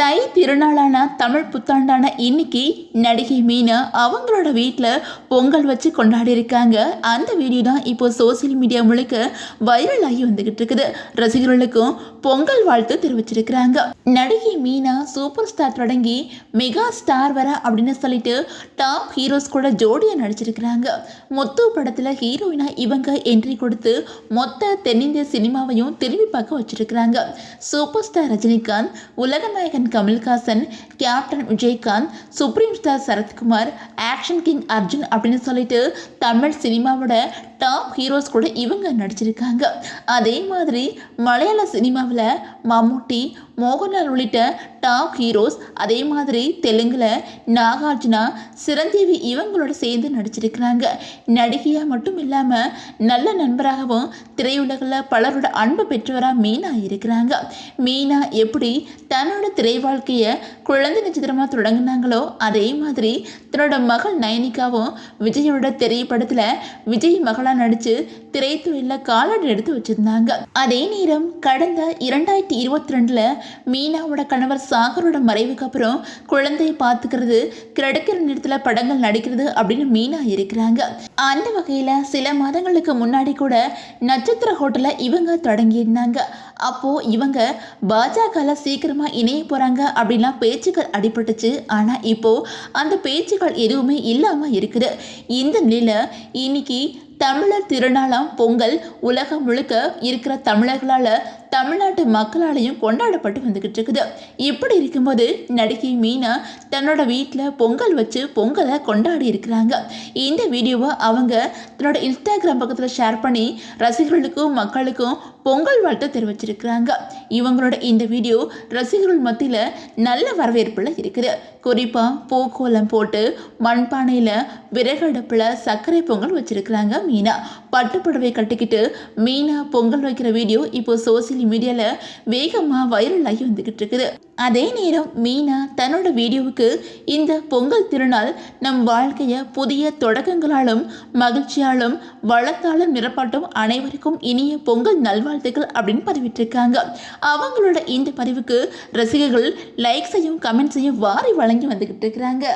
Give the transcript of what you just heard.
தை திருநாளான தமிழ் புத்தாண்டான இன்னைக்கு நடிகை மீனா அவங்களோட வீட்டில் பொங்கல் வச்சு கொண்டாடி இருக்காங்க. அந்த வீடியோ தான் இப்போ சோசியல் மீடியா முழுக்க வைரல் ஆகி வந்துகிட்டு இருக்குது. ரசிகர்களுக்கும் பொங்கல் வாழ்த்து தெரிவிச்சிருக்கிறாங்க. நடிகை மீனா சூப்பர் ஸ்டார் தொடங்கி மெகா ஸ்டார் வர அப்படின்னு சொல்லிட்டு டாப் ஹீரோஸ் கூட ஜோடியாக நடிச்சிருக்கிறாங்க. முத்து படத்தில் ஹீரோயினா இவங்க என்ட்ரி கொடுத்து மொத்த தென்னிந்திய சினிமாவையும் திரும்பி பார்க்க வச்சிருக்கிறாங்க. சூப்பர் ஸ்டார் ரஜினிகாந்த், உலகநாயகன் Kamal Haasan, captain Vijayakanth, supreme star Sarathkumar, action king Arjun அப்படின்னு சொல்லிட்டு தமிழ் சினிமாவோட டாப் ஹீரோஸ் கூட இவங்க நடிச்சிருக்காங்க. அதே மாதிரி மலையாள சினிமாவில் மம்முட்டி, மோகன்லால் உள்ளிட்ட டாப் ஹீரோஸ், அதே மாதிரி தெலுங்குல நாகார்ஜுனா, சிரஞ்சீவி இவங்களோட சேர்ந்து நடிச்சிருக்கிறாங்க. நடிகையாக மட்டும் இல்லாமல் நல்ல நண்பராகவும் திரையுலகில் பலரோட அன்பு பெற்றவராக மீனா இருக்கிறாங்க. மீனா எப்படி தன்னோட திரை வாழ்க்கையை குழந்தை நட்சத்திரமாக தொடங்கினாங்களோ அதே மாதிரி தன்னோட மகள் நயனிகாவும் விஜயோட திரைப்படத்தில் விஜய் மகளாக நடித்து திரைத்துறையில் காலடி எடுத்து வச்சிருந்தாங்க. அதே நேரம் கடந்த 2022 மீனாவோட கணவர் சாகரோட மறைவுக்கு அப்புறம் குழந்தையை பார்த்துக்கிறது, கிடைக்கிற நேரத்தில் படங்கள் நடிக்கிறது அப்படின்னு மீனா இருக்கிறாங்க. அந்த வகையில் சில மாதங்களுக்கு முன்னாடி கூட நட்சத்திர ஹோட்டலை இவங்க தொடங்கியிருந்தாங்க. அப்போது இவங்க பாஜகவில் சீக்கிரமாக இணைய போகிறாங்க அப்படின்லாம் பேச்சுக்கள் அடிபட்டுச்சு. ஆனால் இப்போது அந்த பேச்சுக்கள் எதுவுமே இல்லாமல் இருக்குது. இந்த நிலையில் இன்னைக்கு தமிழர் திருநாளாம் பொங்கல் உலகம் முழுக்க இருக்கிற தமிழர்களால், தமிழ்நாட்டு மக்களாலையும் கொண்டாடப்பட்டு வந்துக்கிட்டு இருக்குது. இப்படி இருக்கும்போது நடிகை மீனா தன்னோட வீட்டில் பொங்கல் வச்சு பொங்கலை கொண்டாடி இருக்கிறாங்க. இந்த வீடியோவை அவங்க தன்னோட இன்ஸ்டாகிராம் பக்கத்தில் ஷேர் பண்ணி ரசிகர்களுக்கும் மக்களுக்கும் பொங்கல் வாழ்த்து தெரிவிச்சிருக்கிறாங்க. இவங்களோட இந்த வீடியோ ரசிகர்கள் மத்தியில் நல்ல வரவேற்பில் இருக்குது. குறிப்பாக பூக்கோலம் போட்டு மண்பானையில் விறகடுப்பில் சர்க்கரை பொங்கல் வச்சிருக்கிறாங்க மீனா. பட்டுப்புடவை கட்டிக்கிட்டு மீனா பொங்கல் வைக்கிற வீடியோ இப்போ சோசியல் மீடியாவில் வேகமாக வைரல் ஆகி வந்துக்கிட்டு இருக்குது. அதே நேரம் மீனா தன்னோட வீடியோவுக்கு இந்த பொங்கல் திருநாள் நம் வாழ்க்கையை புதிய தொடக்கங்களாலும் மகிழ்ச்சியாலும் வளத்தாலும் நிரப்பாட்டும் அனைவருக்கும் இனிய பொங்கல் நல்வாழ்த்துக்கள் அப்படின்னு பதிவிட்டிருக்காங்க. அவங்களோட இந்த பதிவுக்கு ரசிகர்கள் லைக்ஸையும் கமெண்ட்ஸையும் வாரி வழங்கி வந்துக்கிட்டு இருக்கிறாங்க.